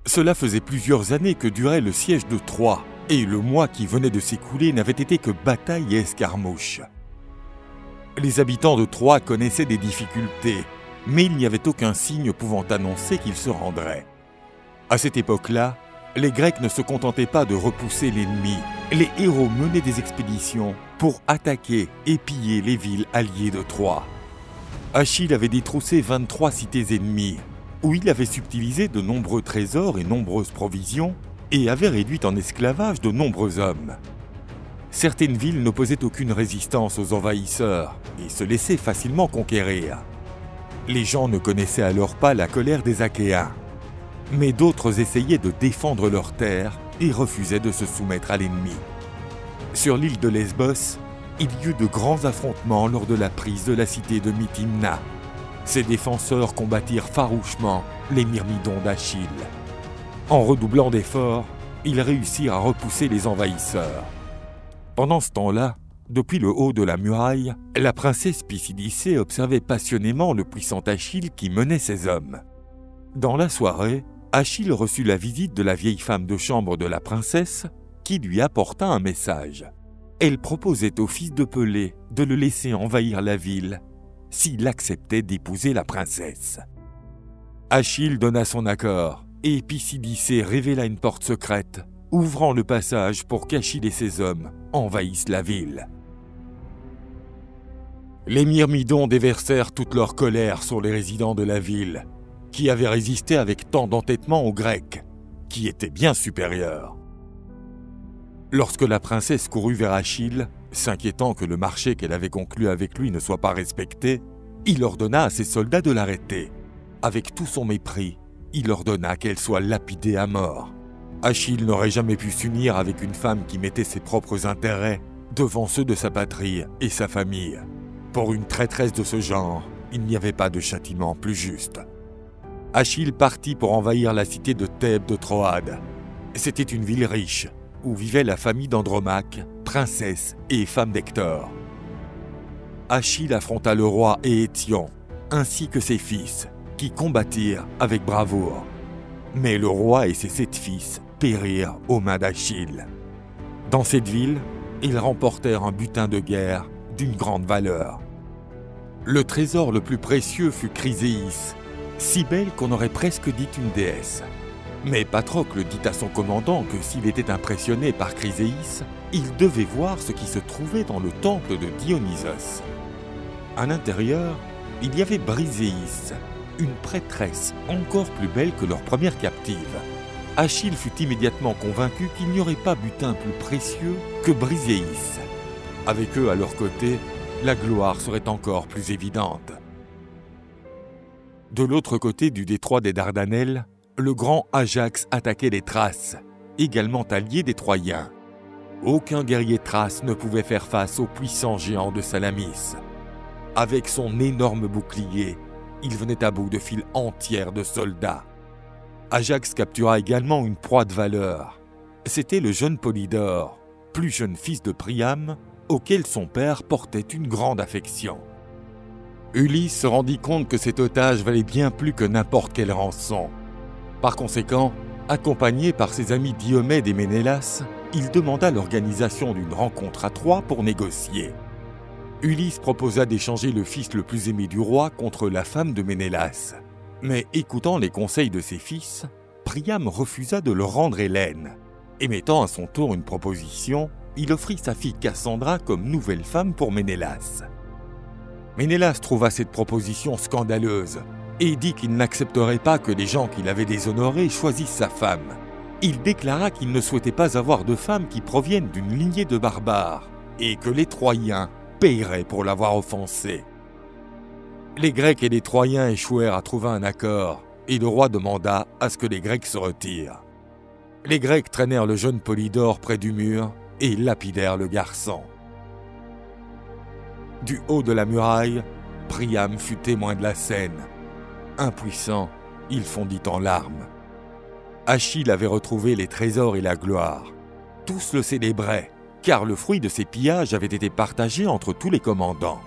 Cela faisait plusieurs années que durait le siège de Troie, et le mois qui venait de s'écouler n'avait été que bataille et escarmouches. Les habitants de Troie connaissaient des difficultés, mais il n'y avait aucun signe pouvant annoncer qu'ils se rendraient. À cette époque-là, les Grecs ne se contentaient pas de repousser l'ennemi. Les héros menaient des expéditions pour attaquer et piller les villes alliées de Troie. Achille avait détroussé 23 cités ennemies, où il avait subtilisé de nombreux trésors et nombreuses provisions, et avait réduit en esclavage de nombreux hommes. Certaines villes n'opposaient aucune résistance aux envahisseurs et se laissaient facilement conquérir. Les gens ne connaissaient alors pas la colère des Achéens, mais d'autres essayaient de défendre leurs terres et refusaient de se soumettre à l'ennemi. Sur l'île de Lesbos, il y eut de grands affrontements lors de la prise de la cité de Mythimna. Ses défenseurs combattirent farouchement les Myrmidons d'Achille. En redoublant d'efforts, ils réussirent à repousser les envahisseurs. Pendant ce temps-là, depuis le haut de la muraille, la princesse Pisidicé observait passionnément le puissant Achille qui menait ses hommes. Dans la soirée, Achille reçut la visite de la vieille femme de chambre de la princesse qui lui apporta un message. Elle proposait au fils de Pelée de le laisser envahir la ville s'il acceptait d'épouser la princesse. Achille donna son accord et Pisidicé révéla une porte secrète, ouvrant le passage pour qu'Achille et ses hommes envahissent la ville. Les Myrmidons déversèrent toute leur colère sur les résidents de la ville, qui avaient résisté avec tant d'entêtement aux Grecs, qui étaient bien supérieurs. Lorsque la princesse courut vers Achille, s'inquiétant que le marché qu'elle avait conclu avec lui ne soit pas respecté, il ordonna à ses soldats de l'arrêter. Avec tout son mépris, il ordonna qu'elle soit lapidée à mort. Achille n'aurait jamais pu s'unir avec une femme qui mettait ses propres intérêts devant ceux de sa patrie et sa famille. Pour une traîtresse de ce genre, il n'y avait pas de châtiment plus juste. Achille partit pour envahir la cité de Thèbes de Troade. C'était une ville riche, où vivait la famille d'Andromaque, princesse et femme d'Hector. Achille affronta le roi Éétion, ainsi que ses fils, qui combattirent avec bravoure. Mais le roi et ses 7 fils périrent aux mains d'Achille. Dans cette ville, ils remportèrent un butin de guerre d'une grande valeur. Le trésor le plus précieux fut Chryséis, si belle qu'on aurait presque dit une déesse. Mais Patrocle dit à son commandant que s'il était impressionné par Chryséis, il devait voir ce qui se trouvait dans le temple de Dionysos. À l'intérieur, il y avait Briséis, une prêtresse encore plus belle que leur première captive. Achille fut immédiatement convaincu qu'il n'y aurait pas butin plus précieux que Briséis. Avec eux à leur côté, la gloire serait encore plus évidente. De l'autre côté du détroit des Dardanelles, le grand Ajax attaquait les Thraces, également alliés des Troyens. Aucun guerrier thrace ne pouvait faire face au puissant géant de Salamis. Avec son énorme bouclier, il venait à bout de files entières de soldats. Ajax captura également une proie de valeur. C'était le jeune Polydore, plus jeune fils de Priam, auquel son père portait une grande affection. Ulysse se rendit compte que cet otage valait bien plus que n'importe quelle rançon. Par conséquent, accompagné par ses amis Diomède et Ménélas, il demanda l'organisation d'une rencontre à Troie pour négocier. Ulysse proposa d'échanger le fils le plus aimé du roi contre la femme de Ménélas. Mais écoutant les conseils de ses fils, Priam refusa de leur rendre Hélène. Émettant à son tour une proposition, il offrit sa fille Cassandra comme nouvelle femme pour Ménélas. Ménélas trouva cette proposition scandaleuse et dit qu'il n'accepterait pas que les gens qu'il avait déshonorés choisissent sa femme. Il déclara qu'il ne souhaitait pas avoir de femmes qui proviennent d'une lignée de barbares et que les Troyens paieraient pour l'avoir offensé. Les Grecs et les Troyens échouèrent à trouver un accord et le roi demanda à ce que les Grecs se retirent. Les Grecs traînèrent le jeune Polydore près du mur et lapidèrent le garçon. Du haut de la muraille, Priam fut témoin de la scène. Impuissant, il fondit en larmes. Achille avait retrouvé les trésors et la gloire. Tous le célébraient, car le fruit de ces pillages avait été partagé entre tous les commandants.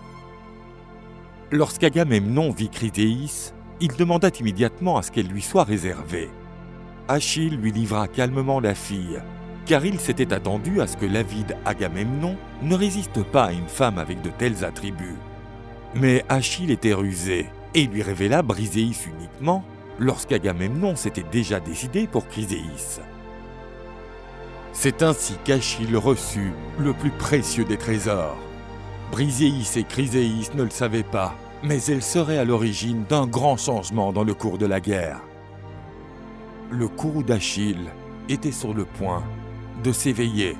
Lorsqu'Agamemnon vit Chryséis, il demanda immédiatement à ce qu'elle lui soit réservée. Achille lui livra calmement la fille, car il s'était attendu à ce que l'avide Agamemnon ne résiste pas à une femme avec de tels attributs. Mais Achille était rusé et lui révéla Briséis uniquement lorsqu'Agamemnon s'était déjà décidé pour Chryséis. C'est ainsi qu'Achille reçut le plus précieux des trésors. Briséis et Chryséis ne le savaient pas, mais elles seraient à l'origine d'un grand changement dans le cours de la guerre. Le courroux d'Achille était sur le point de s'éveiller.